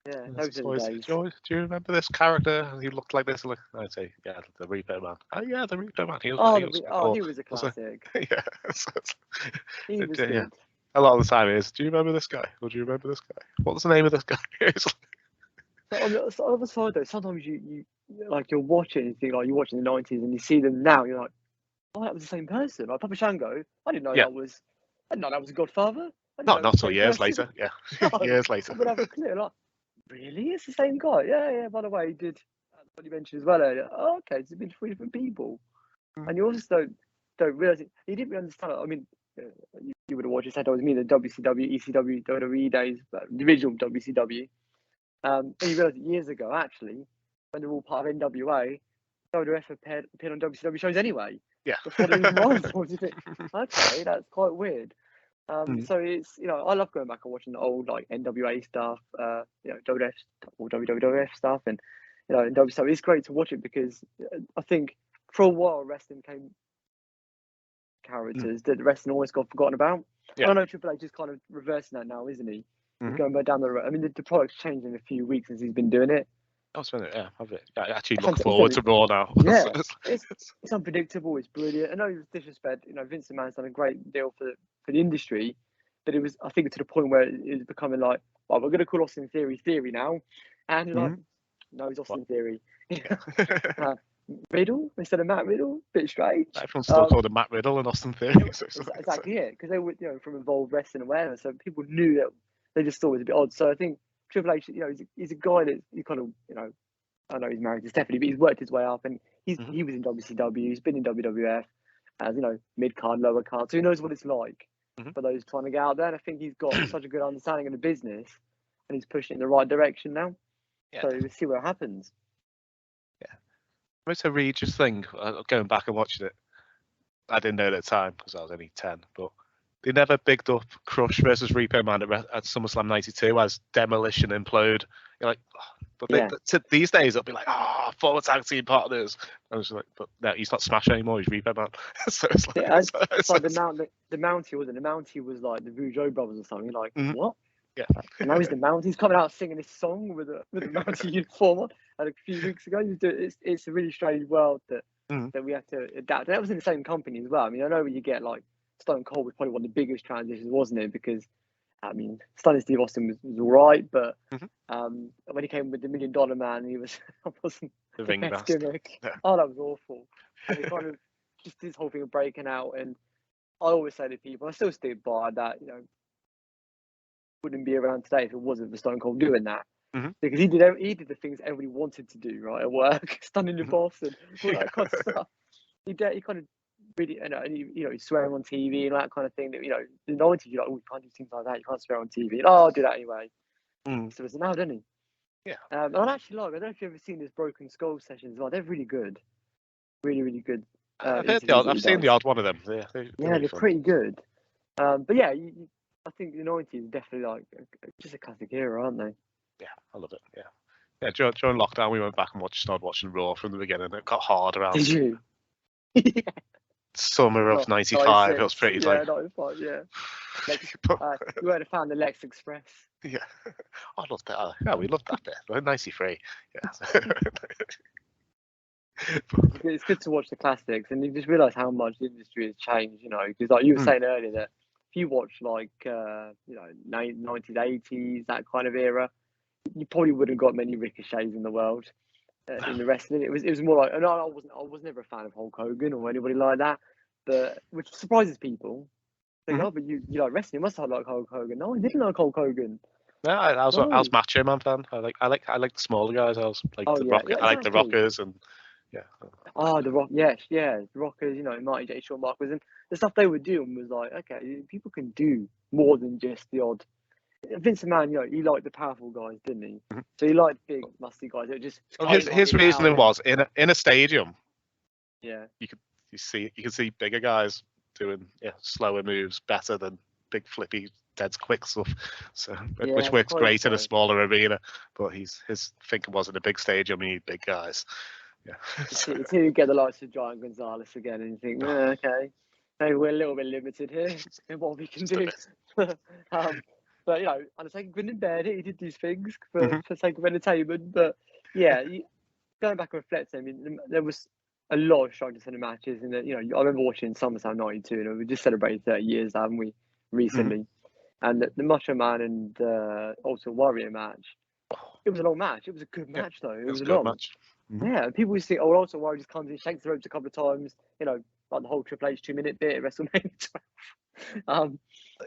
those are the days. Do you remember this character? He looked like this. I'd say, the Reaper Man. Oh yeah, the Reaper Man. He was a classic. He was good. a lot of the time is, do you remember this guy? Or do you remember this guy? What's the name of this guy? But on the other side though, sometimes you like you're watching and you think like you're watching the 90s and you see them now, you're like, oh, that was the same person. Like Papa Shango, I didn't know that was a Godfather. I didn't know Not till years later. Yeah, years later. I would have a clue. Like, really, it's the same guy. Yeah. By the way, he did what you mentioned as well earlier. Oh, okay, it's been 3 different people, and you also don't realize it. You didn't really understand it. I mean, you would have watched it. Said I was me in the WCW, ECW, WWE days, but the original WCW. And you realise that years ago, actually, when they're all part of NWA, WWF appeared on WCW shows anyway. Yeah. Before they even rivaled. You think, okay, that's quite weird. So it's, I love going back and watching the old like NWA stuff, WWF or WWF stuff, and in WCW. It's great to watch it because I think for a while wrestling came characters that the wrestling always got forgotten about. Yeah. I know Triple H is kind of reversing that now, isn't he? He's going back down the road. I mean, the product's changed in a few weeks since he's been doing it. I actually look forward to Raw now. Yeah, it's unpredictable. It's brilliant. I know it's disrespect. Vince McMahon's done a great deal for the industry, but it was, I think, to the point where it was becoming like, well, we're going to call Austin Theory now, and like, no, it's Austin Theory. Riddle instead of Matt Riddle, bit strange. Everyone's still called him Matt Riddle and Austin Theory. Exactly it, because they were from Evolved Wrestling and whatever, so people knew that. They just thought it was a bit odd. So I think Triple H, he's a guy that you kind of, I know he's married to Stephanie, but he's worked his way up, and he was in WCW, he's been in WWF as mid card, lower card, so he knows what it's like for those trying to get out there. And I think he's got such a good understanding of the business, and he's pushing in the right direction now. Yeah. So we'll see what happens. Yeah, it's a Regis thing. Going back and watching it, I didn't know at the time because I was only 10, but they never bigged up Crush versus Repo Man at SummerSlam 92 as Demolition Implode. You're like, these days it'll be like, former tag team partners. I was like, but no, he's not Smash anymore. He's Repo Man. So it's like, it's like the Mountie wasn't. The Mountie was like the Rougeau brothers or something. You're like, what? Yeah. And now he's the Mountie. He's coming out singing this song with the Mountie uniform on. And a few weeks ago, it's a really strange world that we have to adapt. And that was in the same company as well. I mean, I know when you get like Stone Cold was probably one of the biggest transitions, wasn't it? Because I mean, Stunning Steve Austin was all right, but when he came with the $1 Million Man, he wasn't the ring best gimmick. Yeah. Oh, that was awful. And it kind of just this whole thing of breaking out. And I always say to people, I still stick by that. Wouldn't be around today if it wasn't for Stone Cold doing that. Because he did the things everybody wanted to do, right, at work, stunning the boss and all that kind of stuff. He kind of really, and he's swearing on TV and that kind of thing. That in the 90s, you're like, oh, you can't do things like that. You can't swear on TV. And, I'll do that anyway. So it's now, doesn't he? Yeah. And I actually I don't know if you've ever seen his Broken Skull sessions as well. They're really good. Really, really good. I've seen the odd one of them. They're pretty good. But yeah, I think the 90s are definitely like just a classic era, aren't they? Yeah, I love it. Yeah. During lockdown, we went back and started watching Raw from the beginning. It got hard around. Did you? Summer of '95. It was pretty like. 95, yeah. You weren't a fan of the Lex Express. Yeah, I loved that. Yeah, we loved that bit. '93. Yeah. It's good to watch the classics, and you just realise how much the industry has changed. Because like you were saying earlier, that if you watch like 90s, 80s, that kind of era, you probably wouldn't got many ricochets in the world. In the wrestling, it was more like, I was never a fan of Hulk Hogan or anybody like that, but which surprises people. Like, oh, but you like wrestling? You must have like Hulk Hogan. No, I didn't like Hulk Hogan. No, I was Macho Man fan. I like the smaller guys. I was like I like the Rockers and the Rock, the Rockers. Marty J. Shawn Michaels, and the stuff they were doing was like, okay, people can do more than just the odd. Vince McMahon, he liked the powerful guys, didn't he? So he liked big, musty guys. It just his reasoning was in a stadium. Yeah, you could see bigger guys doing slower moves better than big flippy dead quick stuff. So which works great in a smaller arena. But his thinking was in a big stadium, you need big guys. Yeah. It's here you get the likes of Giant Gonzalez again, and you think, okay, maybe we're a little bit limited here in what we can do. But on the sake of going in bed, he did these things for sake of entertainment. But yeah, going back and reflecting, I mean, there was a lot of striking center matches, and I remember watching SummerSlam '92, and we just celebrated 30 years, haven't we, recently? And the Macho Man and also Warrior match. It was a long match. It was a good match though. It was a good long match. Yeah, and people used to think, oh, also Warrior just comes in, shakes the ropes a couple of times, like the whole Triple H 2-minute bit at WrestleMania 12.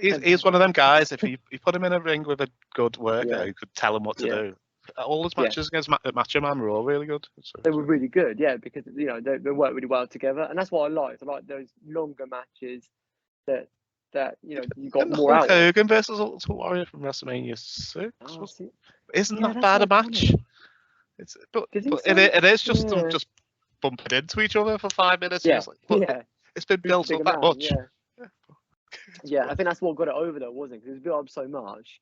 He's one of them guys. If you put him in a ring with a good worker who could tell him what to do, all his matches against Macho Man were all really good. They were really good, because they work really well together, and that's what I liked. I like those longer matches that you got more Hulk out. Hogan versus Ultimate Warrior from WrestleMania 6. Isn't that bad a match? It is just them just bumping into each other for 5 minutes. It's been built up that much. I think that's what got it over though, wasn't it? Because it was built up so much,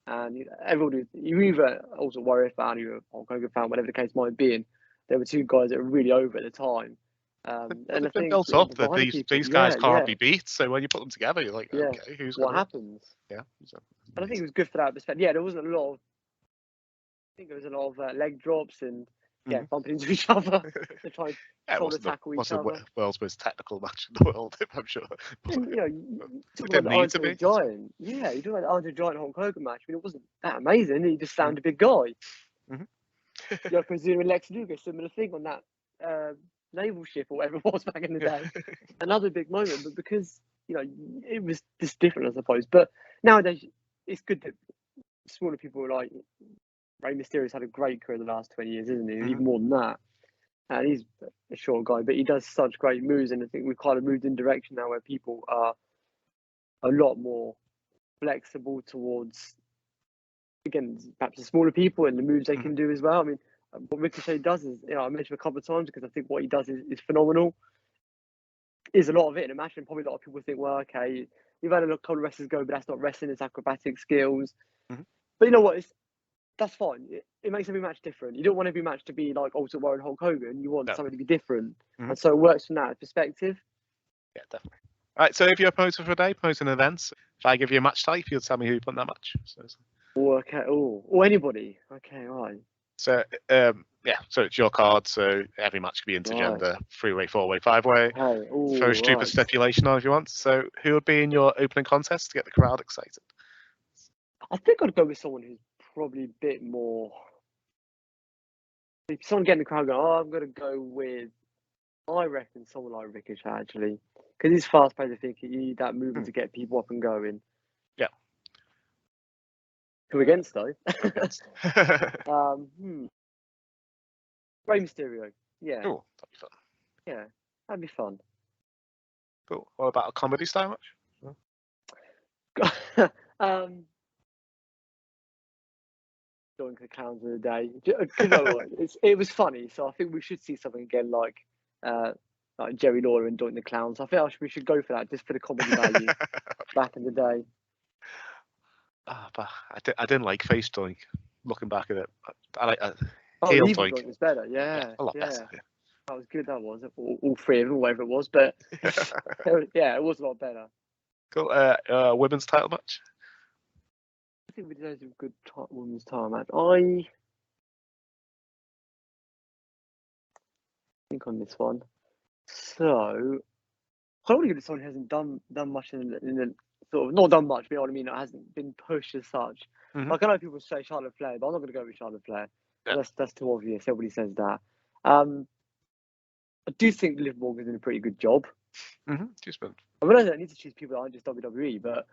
and everybody, you either also Warrior fan, you were a Hulk Hogan fan, whatever the case might be, and there were two guys that were really over at the time. And it's been built up that these guys can't be beat. So when you put them together, you're like, okay, what happens? Yeah, and I think it was good for that perspective. Yeah, there wasn't a lot of. I think there was a lot of leg drops and bumping into each other to try and tackle each other. It wasn't the world's most technical match in the world, I'm sure. And, you talk about the Andre Giant. Yeah, you talk about the Andre Giant Hulk Hogan match. I mean, it wasn't that amazing. He just sounded a big guy. Yokozuna and Lex Luger, similar thing on that naval ship or whatever it was back in the day. Another big moment, but because it was just different, I suppose. But nowadays, it's good that smaller people are like. Rey Mysterio's had a great career the last 20 years, isn't he? Even more than that. And he's a short guy, but he does such great moves. And I think we've kind of moved in a direction now where people are a lot more flexible towards, again, perhaps the smaller people and the moves they can do as well. I mean, what Ricochet does is, I mentioned a couple of times because I think what he does is phenomenal. There's a lot of it in a match, and probably a lot of people think, well, okay, you've had a couple of wrestlers go, but that's not wrestling, it's acrobatic skills. But you know what? That's fine. It makes every match different. You don't want every match to be like Ultimate Warrior and Hulk Hogan. You want something to be different. And so it works from that perspective. Yeah, definitely. All right, so if you're a promoter for a day, promoting events, if I give you a match type, you'll tell me who put in that match. Or anybody. Okay, right. So, so it's your card, so every match can be intergender, 3-way, 4-way, 5-way. Throw a stupid stipulation on if you want. So who would be in your opening contest to get the crowd excited? I think I'd go with someone who's probably a bit more. If someone getting the crowd going, I'm going to go with. I reckon someone like Ricochet actually, because he's fast paced. I think you need that movement to get people up and going. Yeah. Who against though? Rey Mysterio. Yeah. Cool. That'd be fun. Yeah, that'd be fun. Cool. What about a comedy style match? Doing the clowns of the day. You know what? It was funny, so I think we should see something again like Jerry Lawler and Doink the Clowns. I think we should go for that just for the comedy value back in the day. But I didn't like Face Doink. Looking back at it, I like heel Doink was better. Yeah, a lot better. Yeah. That was good. That was all three of them, whatever it was. But yeah, it was a lot better. Cool. Women's title match. I think we did a good women's title match. I think on this one. So I want to give it to someone who hasn't done much in the sort of not done much, but you know what I mean. It hasn't been pushed as such. Like I know people say Charlotte Flair, but I'm not going to go with Charlotte Flair. Yeah. That's too obvious. Everybody says that. I do think Liv Morgan's doing a pretty good job. I realize I need to choose people that aren't just WWE, but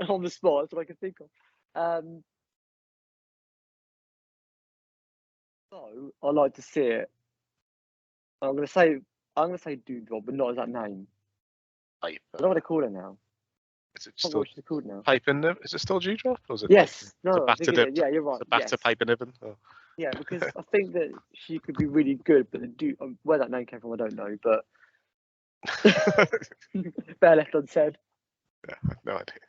on the spot, that's what I can think of. So I like to see it. I'm gonna say Doudrop, but not as that name. I don't know what they call her now. Is it still called now? Is it still Doudrop? Or is it yes. Yeah, you're right. It's a back to Piper Niven. Oh. Yeah, because I think that she could be really good, but where that name came from, I don't know. But better left unsaid. Yeah, no idea.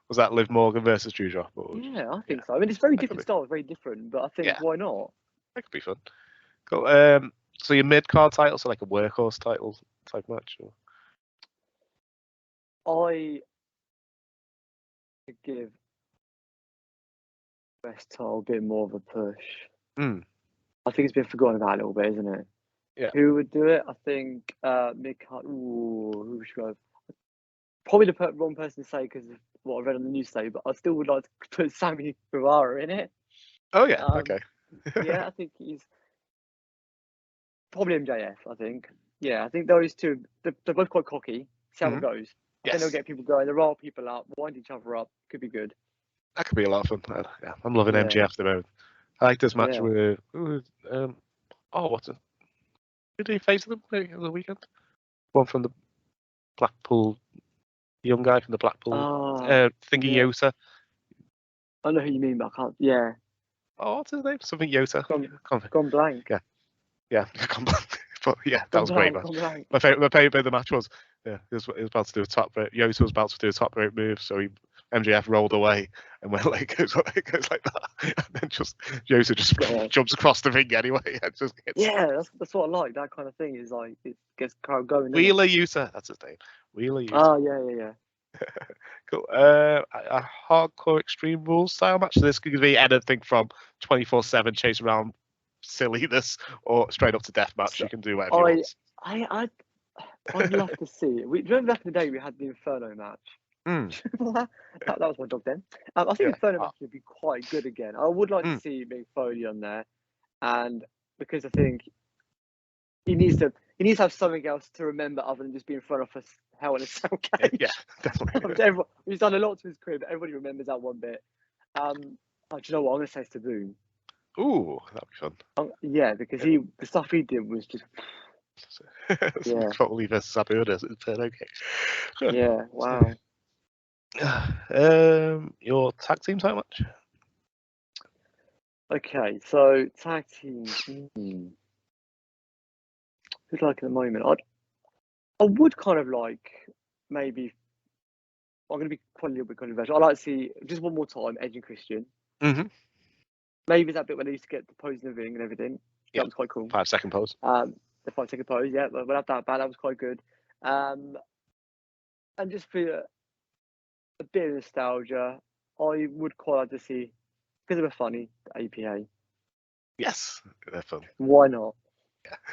Was that Liv Morgan versus Doudrop? Yeah, I think so. I mean, it's very different styles, very different, but I think why not? That could be fun. Cool. So your mid-card title, so like a workhorse title type match? I could give West title a bit more of a push. I think it's been forgotten about a little bit, isn't it? Yeah. Who would do it? I think mid-card. Who should go? Probably the wrong person to say because what I read on the news today, but I still would like to put Sammy Guevara in it. Oh yeah, okay. Yeah, I think he's probably MJF. I think. Yeah, I think those two. They're both quite cocky. See how it goes. I think they'll get people going. They'll rile people up, wind each other up. Could be good. That could be a lot of fun. Yeah, I'm loving MJF at the moment. I like this match with what's it? Who did he face them on the weekend? One from the Blackpool, young guy from the Blackpool, Thingy Yota. I know who you mean, but I can't. Yeah. Oh, what's his name? Something Yota. Gone blank. Yeah, gone blank. But yeah, that was a great match. My favorite bit of the match was, he was about to do a top rope. Yota was about to do a top rope move, so MJF rolled away and went like goes like that, and then just Yota just jumps across the ring anyway. And just that's what I like. That kind of thing is like it gets crowd going. Wheeler Yuta, that's his name. Wheeler Yuta. Oh yeah. Cool. A hardcore Extreme Rules style match. So this could be anything from 24/7 chase around silliness or straight up to death match. You can do whatever you want. I'd love to see it. Remember back in the day we had the Inferno match. That was my dog then. I think the Inferno match would be quite good again. I would like to see Mick Foley on there, and because I think he needs to have something else to remember other than just being in front of a Hell in a Cell cage. Yeah, definitely. He's done a lot to his career, but everybody remembers that one bit. Do you know what? I'm going to say it's Taboo. Ooh, that'd be fun. Yeah, because the stuff he did was just. Probably versus Sabu, is it? Okay. Yeah. Wow. Your tag team title match? Okay, so tag team. Who's like at the moment? I would kind of like maybe. I'm going to be quite a little bit controversial. I'd like to see just one more time Edge and Christian. Mm-hmm. Maybe that bit where they used to get the pose in the ring and everything. Yeah, that was quite cool. 5-second pose. The 5-second pose, yeah, but not that bad. That was quite good. And just for a bit of nostalgia, I would quite like to see, because they were funny, the APA. Yes, they're fun. Why not?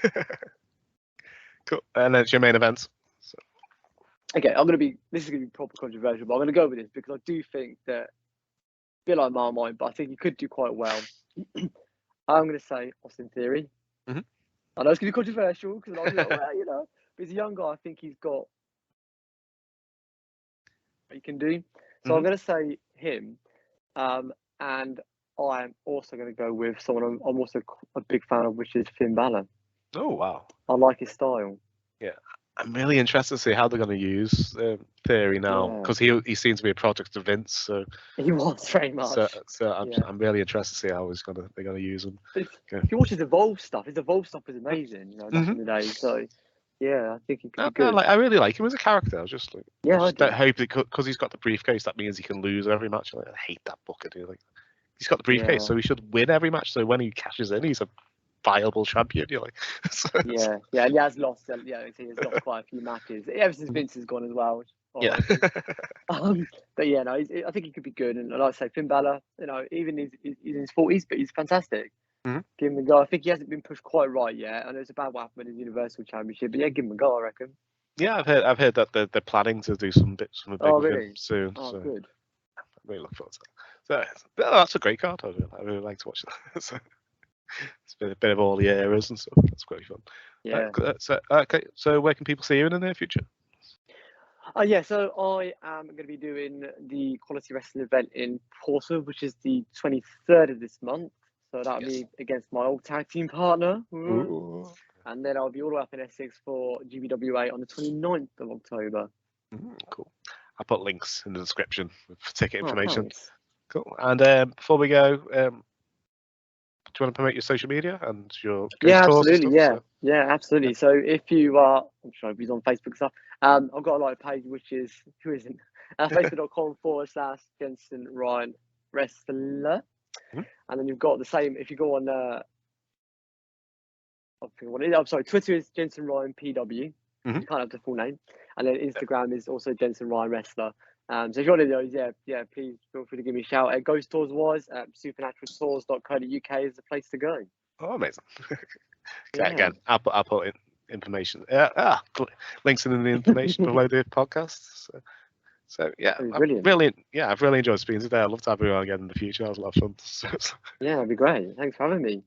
Yeah. Cool. And then it's your main event. So. Okay, this is going to be proper controversial, but I'm going to go with this because I do think that, a bit like Marmite, but I think he could do quite well. I'm going to say Austin Theory. Mm-hmm. I know it's going to be controversial because I'm like, but he's a young guy. I think he's got what he can do. So I'm going to say him. And I'm also going to go with someone I'm also a big fan of, which is Finn Balor. Oh, wow. I like his style. Yeah. I'm really interested to see how they're going to use Theory now, because he seems to be a project of Vince. So he was very much. So I'm really interested to see how they're going to use him. If you watch his Evolve stuff is amazing. Back in the day. So yeah, I think he could be good. I really like him as a character. I was just like, I don't hope because he's got the briefcase, that means he can lose every match. I hate that Booker, dude. Like, he's got the briefcase, so he should win every match. So when he cashes in, he's a viable champion. You're like, and he has lost. He has lost quite a few matches ever since Vince has gone as well. Yeah. But yeah, no, I think he could be good. And like I say, Finn Balor, even he's in his 40s, but he's fantastic. Mm-hmm. Give him a go. I think he hasn't been pushed quite right yet. I know it's about what happened in the Universal Championship, but yeah, give him a go, I reckon. Yeah, I've heard that they're planning to do some bit with him soon. Oh, so good. I really look forward to that. So that's a great card. I really like to watch that. So it's been a bit of all the eras and stuff. That's quite fun. Yeah. So where can people see you in the near future? So I am going to be doing the Quality Wrestling event in Portsmouth, which is the 23rd of this month. So that'll be against my old tag team partner. Ooh. And then I'll be all the way up in Essex for GBWA on the 29th of October. Cool. I'll put links in the description for ticket information. Thanks. Cool. And before we go, do you want to promote your social media and your absolutely, yeah, absolutely. So if you are, I'm sure he's on Facebook stuff. I've got a page which is facebook.com/Jensen Ryan Wrestler, and then you've got the same. If you go on, Twitter is Jensen Ryan PW. You can't have the full name, and then Instagram is also Jensen Ryan Wrestler. So if you're one of those, please feel free to give me a shout. Ghost Tours wise, supernaturaltours.co.uk is the place to go. Oh, amazing. Again, I'll put in information. Links in the information below the podcast. So yeah, I've really enjoyed speaking today. I'd love to have you on again in the future. That was a lot of fun. Yeah, it'd be great. Thanks for having me.